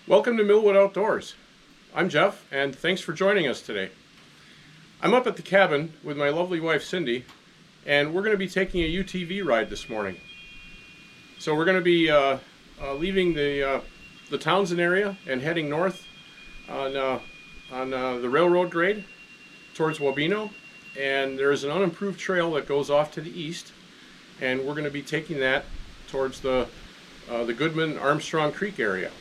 Welcome to Millwood Outdoors. I'm Jeff, and thanks for joining us today. I'm up at the cabin with my lovely wife Cindy, and we're going to be taking a UTV ride this morning. So we're going to be leaving the Townsend area and heading north on the railroad grade towards Wabeno, and there's an unimproved trail that goes off to the east, and we're going to be taking that towards the Goodman Armstrong Creek area.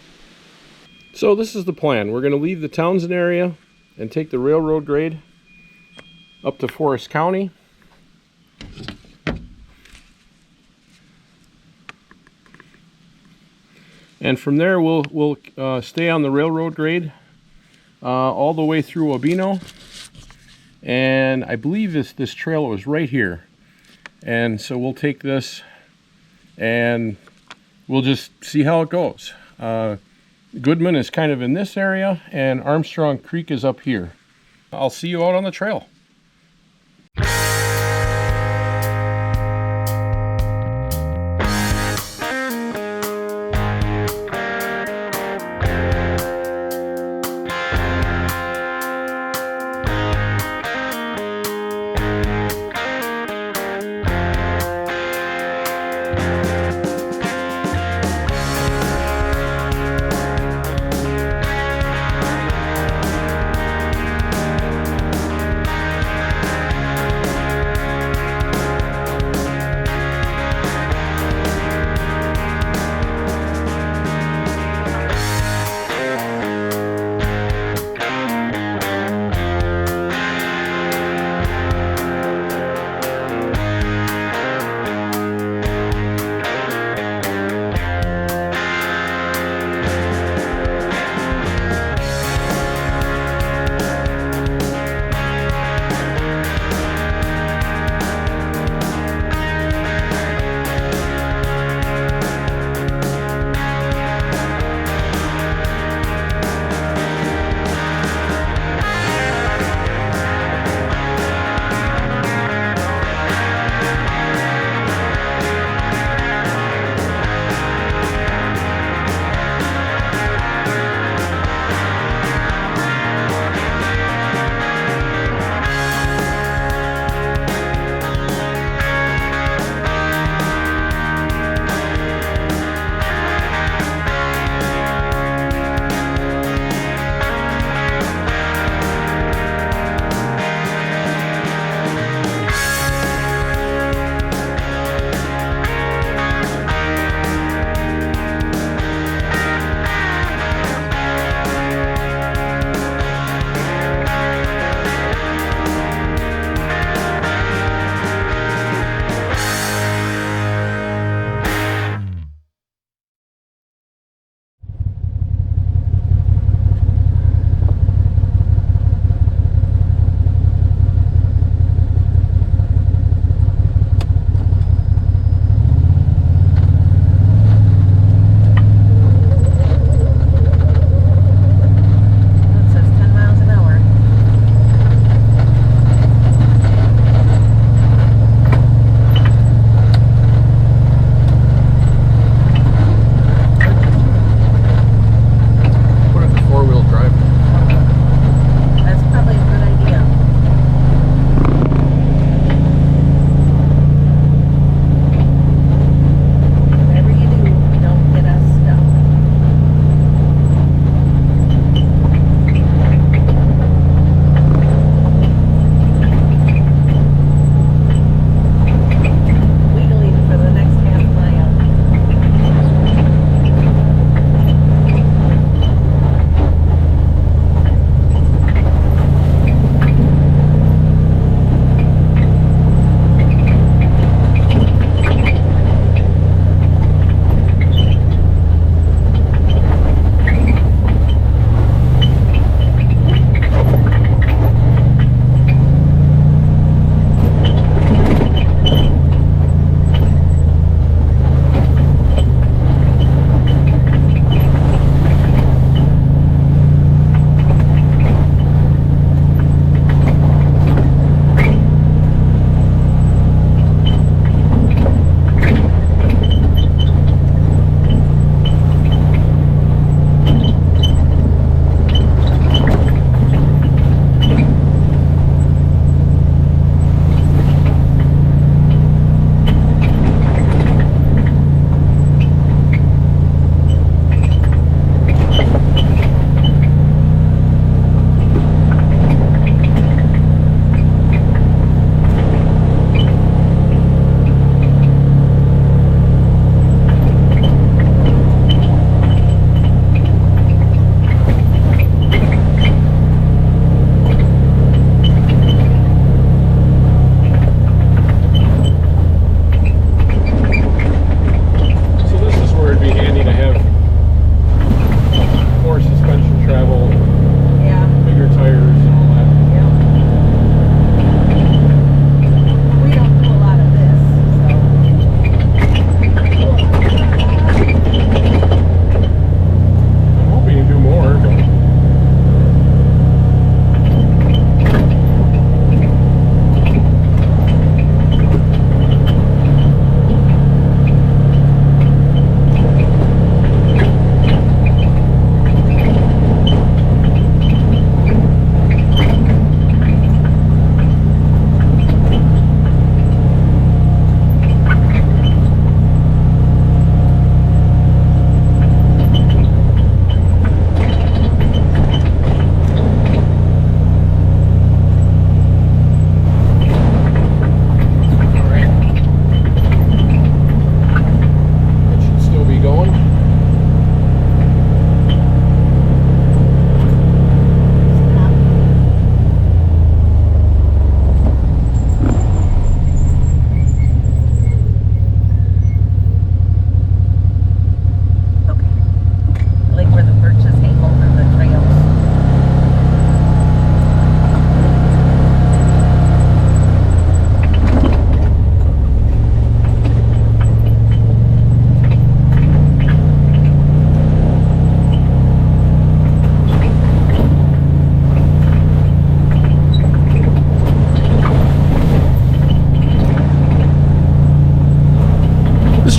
So this is the plan. We're going to leave the Townsend area and take the railroad grade up to Forest County. And from there we'll stay on the railroad grade all the way through Wabeno. And I believe this trail was right here. And so we'll take this and we'll just see how it goes. Goodman is kind of in this area, and Armstrong Creek is up here. I'll see you out on the trail.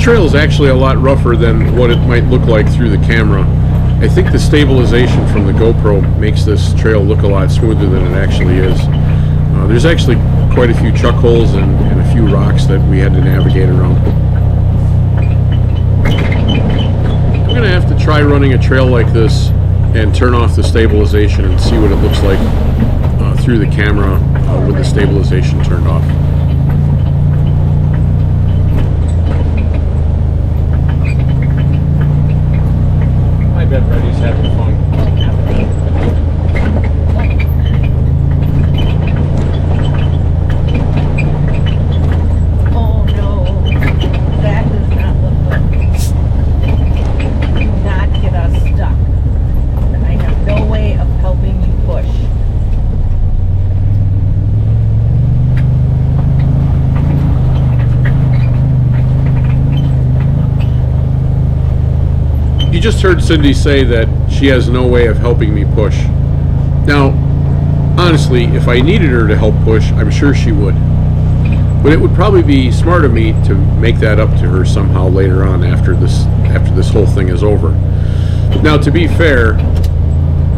trail is actually a lot rougher than what it might look like through the camera. I think the stabilization from the GoPro makes this trail look a lot smoother than it actually is. There's actually quite a few chuck holes and a few rocks that we had to navigate around. I'm going to have to try running a trail like this and turn off the stabilization and see what it looks like through the camera with the stabilization turned off. I bet Reddy's having fun. Oh no, that does not look good. Do not get us stuck. I have no way of helping you push. You just heard Cindy say that she has no way of helping me push. Now, honestly, if I needed her to help push, I'm sure she would. But it would probably be smart of me to make that up to her somehow later on after this whole thing is over. Now, to be fair,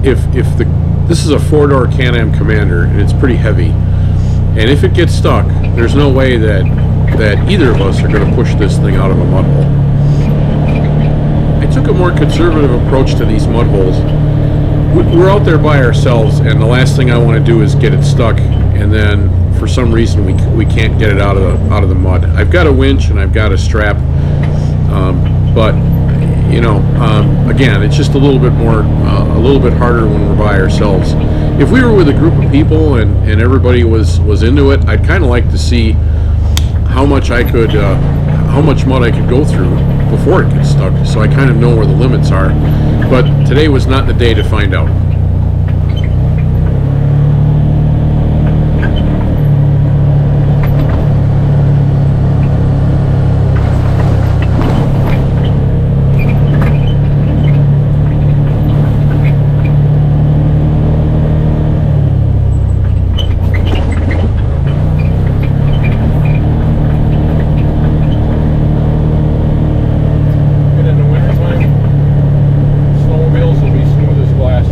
this is a 4-door Can-Am Commander and it's pretty heavy, and if it gets stuck, there's no way that either of us are going to push this thing out of a mud hole. I took a more conservative approach to these mud holes. We're out there by ourselves, and the last thing I want to do is get it stuck, and then for some reason we can't get it out of the mud. I've got a winch and I've got a strap, but you know, again, it's just a little bit harder when we're by ourselves. If we were with a group of people and everybody was into it, I'd kind of like to see how much mud I could go through before it gets stuck, so I kind of know where the limits are. But today was not the day to find out. In the wintertime, snowmobiles will be smooth as glass.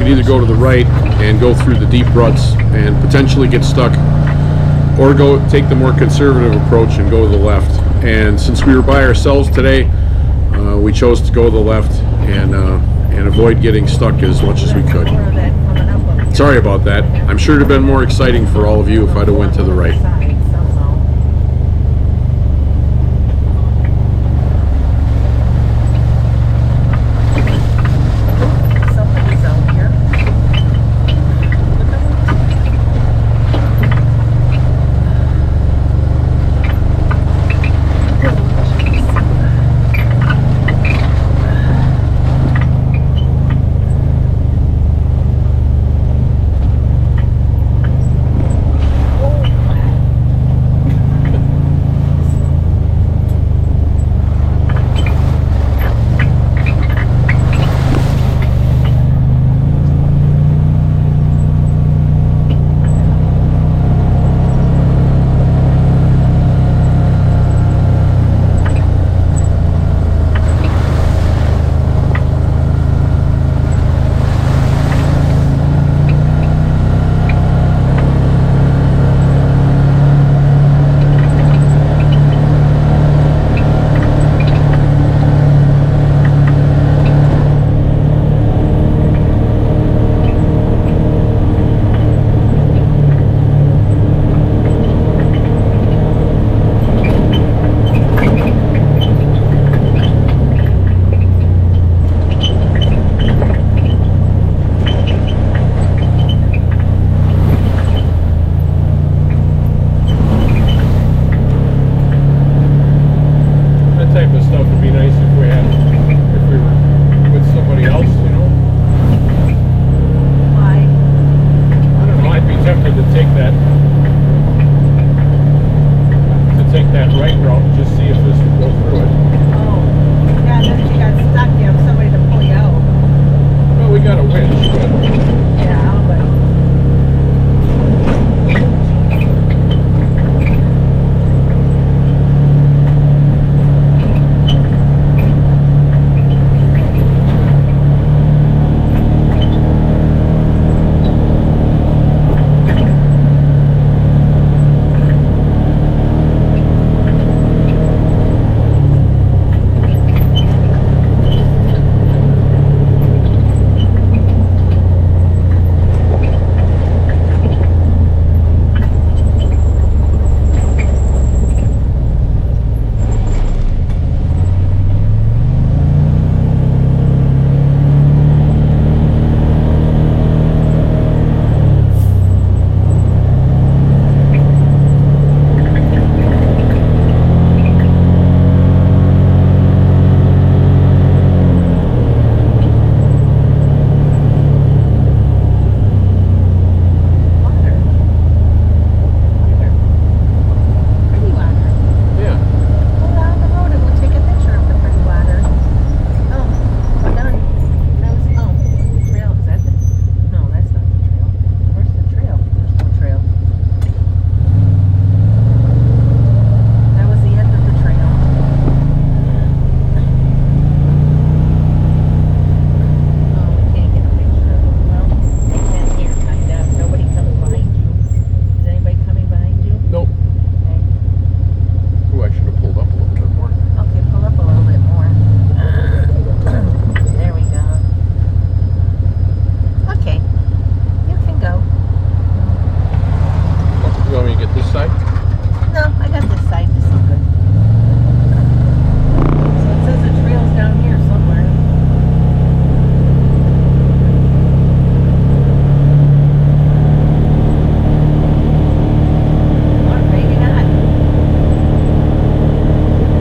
either go to the right and go through the deep ruts and potentially get stuck, or go take the more conservative approach and go to the left. And since we were by ourselves today, we chose to go to the left and avoid getting stuck as much as we could. Sorry about that. I'm sure it would have been more exciting for all of you if I'd have went to the right.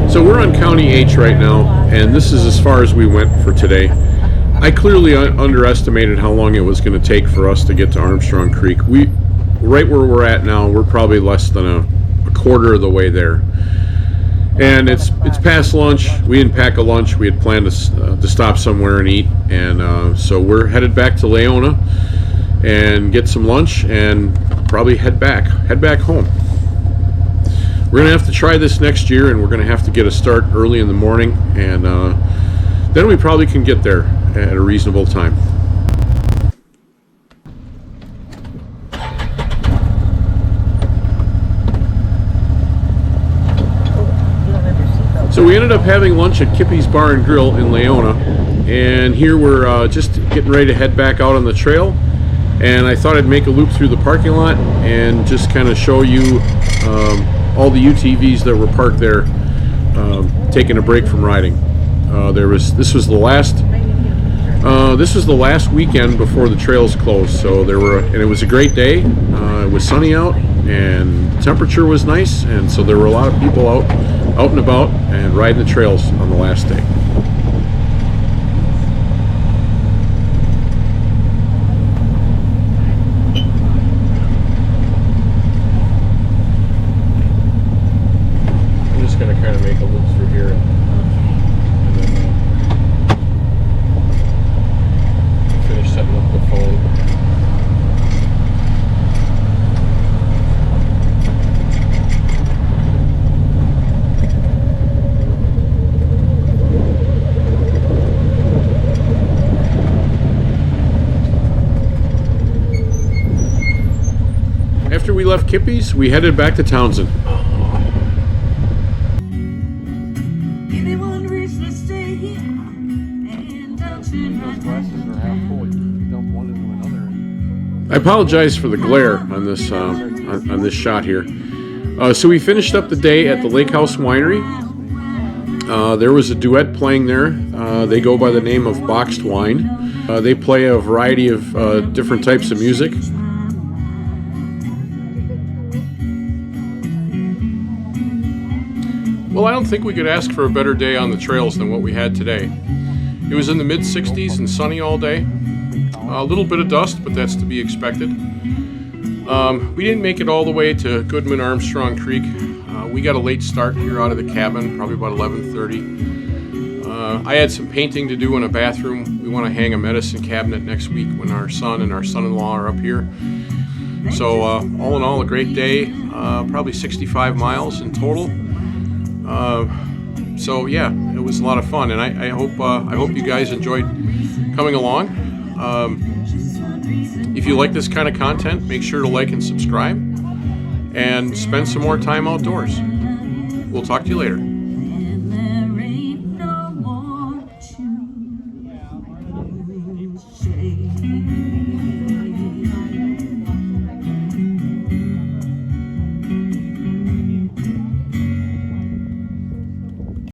So we're on County H right now, and this is as far as we went for today. I clearly underestimated how long it was going to take for us to get to Armstrong Creek. Right where we're at now, we're probably less than a quarter of the way there. And it's past lunch. We didn't pack a lunch. We had planned to stop somewhere and eat, and so we're headed back to Leona and get some lunch and probably head back home. We're gonna have to try this next year, and we're gonna have to get a start early in the morning, and then we probably can get there at a reasonable time. So we ended up having lunch at Kippy's Bar and Grill in Leona, and here we're just getting ready to head back out on the trail. And I thought I'd make a loop through the parking lot and just kind of show you all the UTVs that were parked there, taking a break from riding. This was the last weekend before the trails closed, so and it was a great day. It was sunny out and the temperature was nice, and so there were a lot of people out and about and riding the trails on the last day. I'm just going to kind of make a loop through here and then finish setting up the phone. After we left Kippy's, we headed back to Townsend. I apologize for the glare on this on this shot here. So we finished up the day at the Lake House Winery. There was a duet playing there. They go by the name of Boxed Wine. They play a variety of different types of music. Well, I don't think we could ask for a better day on the trails than what we had today. It was in the mid-60s and sunny all day. A little bit of dust, but that's to be expected. We didn't make it all the way to Goodman Armstrong Creek. We got a late start here out of the cabin, probably about 11:30. I had some painting to do in a bathroom. We want to hang a medicine cabinet next week when our son and our son-in-law are up here. So all in all, a great day. Probably 65 miles in total. So yeah, it was a lot of fun, and I hope you guys enjoyed coming along. If you like this kind of content, make sure to like and subscribe, and spend some more time outdoors. We'll talk to you later.